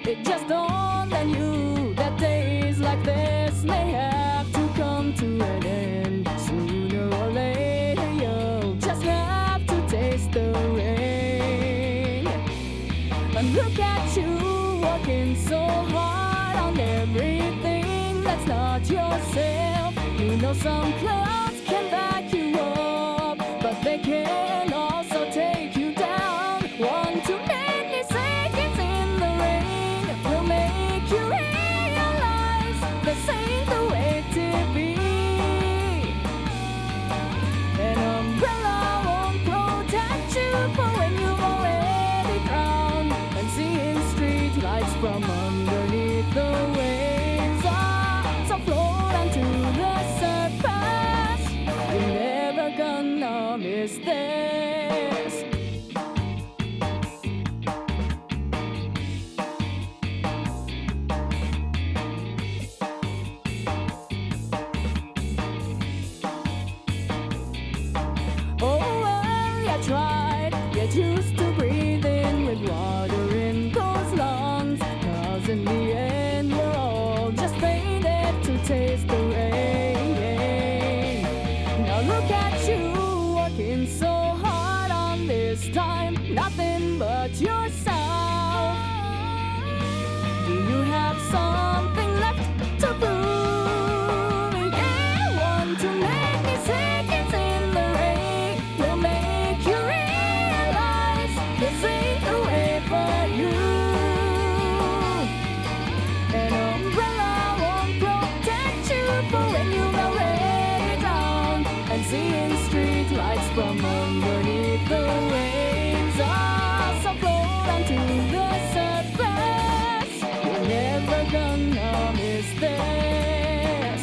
It just dawned on you that days like this may have to come to an end. Sooner or later you'll just have to taste the rain. And look at you working so hard on everything that's not yourself. You know some clouds can back you up, but they can also take you down. One too many seconds in the rain will make you realize this ain't the way to be. An umbrella won't protect you for when you've already drowned and seeing street lights from underneath the waves. So float onto the surface. You're never gonna miss this. Oh, well, you tried, get used to breathing with water in those lungs. 'Cause in the end we're all just fated to taste the rain. Now look at you working so hard on this time, nothing but yourself. Do you have something left to prove? Yeah, one too many seconds in the rain will make you realize this ain't the way for you. An umbrella won't protect you for when you've already drowned and seeing street lights from underneath the waves. So float onto the surface. You're never gonna miss this.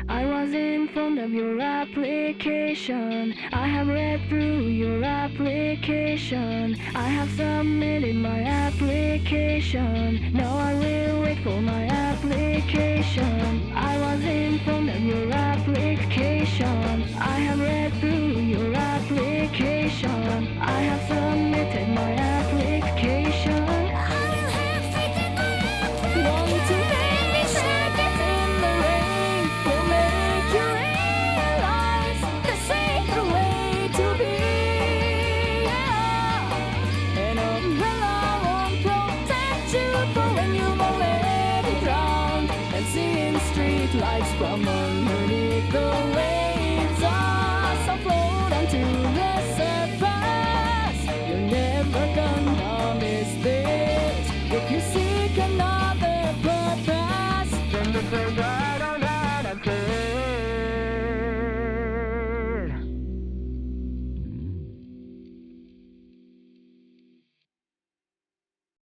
I was informed of your application. I have read through your application. I have submitted my application. Now I will wait for my application. I was informed of your application. I have read through your application. I have submitted my application. One too many seconds in the rain will make you realize this ain't the way to be. Yeah. An umbrella won't protect you for when you've already drowned and seeing street lights from underneath the waves. So float onto the